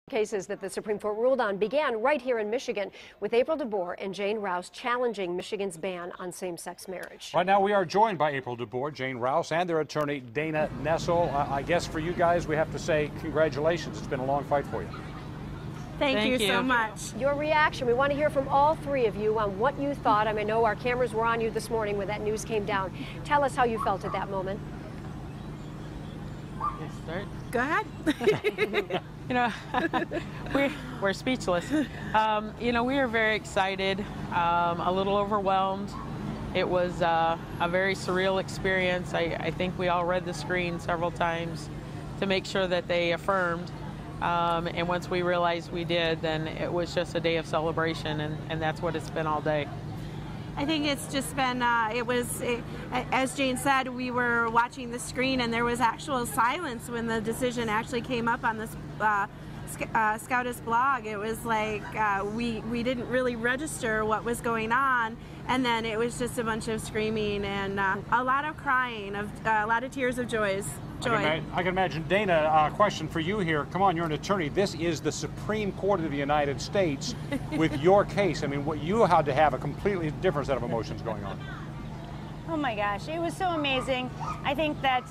Cases that the Supreme Court ruled on began right here in Michigan with April DeBoer and Jane Rowse challenging Michigan's ban on same-sex marriage. Right now we are joined by April DeBoer, Jane Rowse, and their attorney Dana Nessel. I guess for you guys we have to say congratulations. It's been a long fight for you. Thank you so much. Your reaction, we want to hear from all three of you on what you thought. I know our cameras were on you this morning when that news came down. Tell us how you felt at that moment. Go ahead. We're speechless. We are very excited, a little overwhelmed. It was a very surreal experience. I think we all read the screen several times to make sure that they affirmed. And once we realized we did, then it was just a day of celebration, and that's what it's been all day. I think it's just been, as Jane said, we were watching the screen and there was actual silence when the decision actually came up on this SCOTUS blog. It was like we didn't really register what was going on, and then it was just a bunch of screaming and a lot of crying, a lot of tears of joy. I can imagine. Dana, a question for you here. Come on, you're an attorney. This is the Supreme Court of the United States with your case. I mean, what you had to have a completely different set of emotions going on. Oh my gosh, it was so amazing. I think that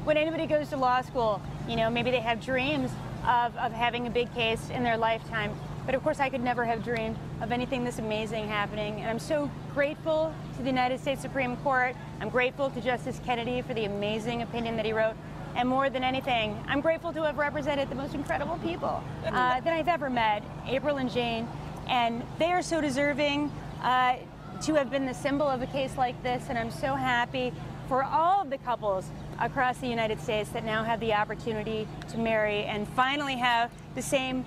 when anybody goes to law school, maybe they have dreams of having a big case in their lifetime. But of course, I could never have dreamed of anything this amazing happening. And I'm so grateful to the United States Supreme Court. I'm grateful to Justice Kennedy for the amazing opinion that he wrote. And more than anything, I'm grateful to have represented the most incredible people that I've ever met, April and Jane. And they are so deserving to have been the symbol of a case like this. And I'm so happy for all of the couples across the United States that now have the opportunity to marry and finally have the same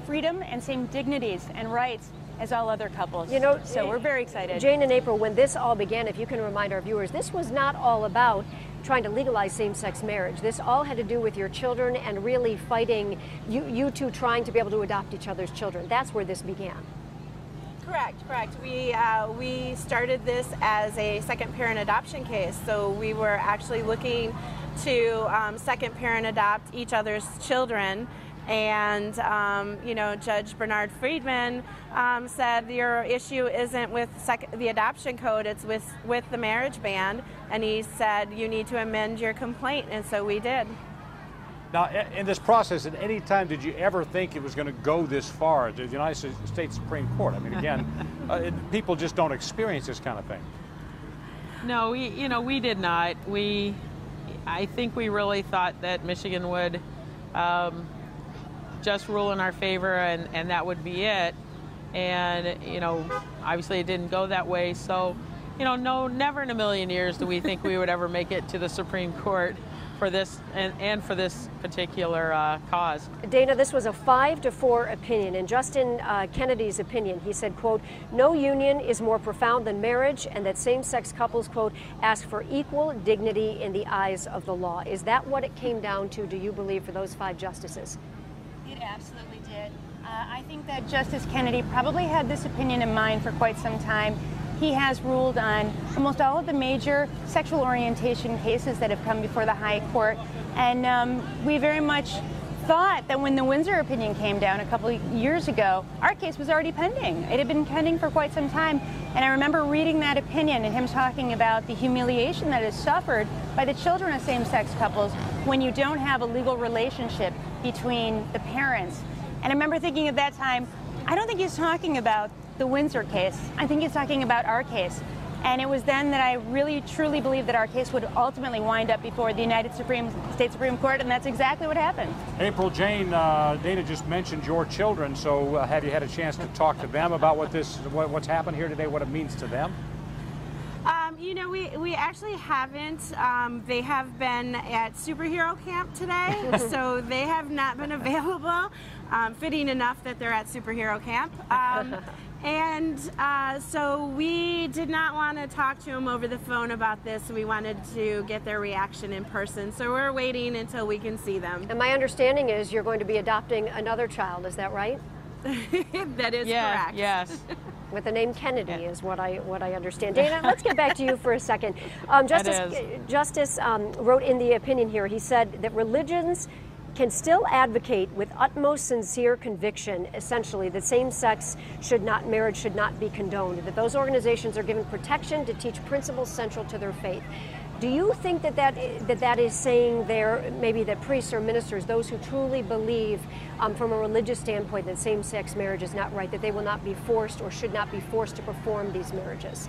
freedom and same dignities and rights as all other couples. So we're very excited. Jane and April, when this all began, if you can remind our viewers, this was not all about trying to legalize same-sex marriage. This all had to do with your children and really fighting you two trying to be able to adopt each other's children. That's where this began. Correct. We started this as a second parent adoption case. So we were actually looking to second parent adopt each other's children. And, Judge Bernard Friedman said your issue isn't with the adoption code, it's with the marriage ban. And he said you need to amend your complaint, and so we did. Now, in this process, at any time did you ever think it was going to go this far to the United States Supreme Court? I mean, again, people just don't experience this kind of thing. No, we did not. I think we really thought that Michigan would just rule in our favor, and that would be it. And obviously it didn't go that way. So, no, never in a million years do we think we would ever make it to the Supreme Court for this and for this particular cause. Dana, this was a 5-4 opinion. In Justin Kennedy's opinion, he said, quote, "No union is more profound than marriage, and that same-sex couples, quote, ask for equal dignity in the eyes of the law." Is that what it came down to, do you believe, for those 5 justices? It absolutely did. I think that Justice Kennedy probably had this opinion in mind for quite some time. He has ruled on almost all of the major sexual orientation cases that have come before the High Court. And we very much thought that when the Windsor opinion came down a couple of years ago, our case was already pending. It had been pending for quite some time. And I remember reading that opinion and him talking about the humiliation that is suffered by the children of same-sex couples when you don't have a legal relationship between the parents. And I remember thinking at that time, I don't think he's talking about the Windsor case. I think he's talking about our case. And it was then that I really, truly believed that our case would ultimately wind up before the United States Supreme Court, and that's exactly what happened. April, Jane, Dana just mentioned your children, so have you had a chance to talk to them about what's happened here today, what it means to them? We actually haven't. They have been at superhero camp today, so they have not been available. Fitting enough that they're at superhero camp. So we did not want to talk to them over the phone about this. We wanted to get their reaction in person. So we're waiting until we can see them. And my understanding is you're going to be adopting another child. Is that right? That is correct. Yes. With the name Kennedy is what I understand. Dana, let's get back to you for a second. Justice wrote in the opinion here, he said that religions can still advocate with utmost sincere conviction, essentially, that same-sex marriage should not be condoned, that those organizations are given protection to teach principles central to their faith. Do you think that is saying there, maybe that priests or ministers, those who truly believe from a religious standpoint that same-sex marriage is not right, that they will not be forced or should not be forced to perform these marriages?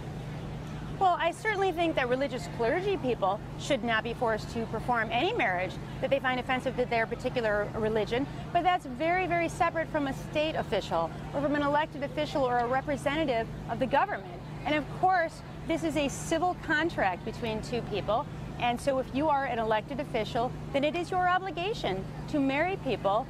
Well, I certainly think that religious clergy people should not be forced to perform any marriage that they find offensive to their particular religion, but that's very, very separate from a state official or from an elected official or a representative of the government. And of course, this is a civil contract between two people, and so if you are an elected official, then it is your obligation to marry people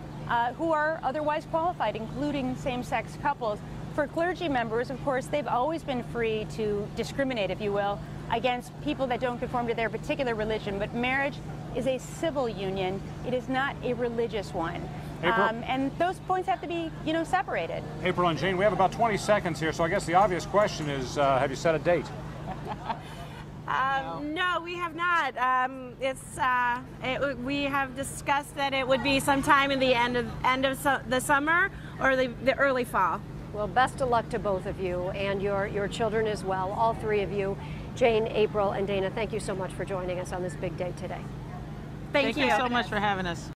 who are otherwise qualified, including same-sex couples. For clergy members, of course, they've always been free to discriminate, if you will, against people that don't conform to their particular religion. But marriage is a civil union. It is not a religious one. And those points have to be, separated. April and Jane, we have about 20 seconds here, so I guess the obvious question is, have you set a date? No, we have not. We have discussed that it would be sometime in the end of the summer or the early fall. Well, best of luck to both of you and your children as well, all three of you. Jane, April, and Dana, thank you so much for joining us on this big day today. Thank you so much for having us.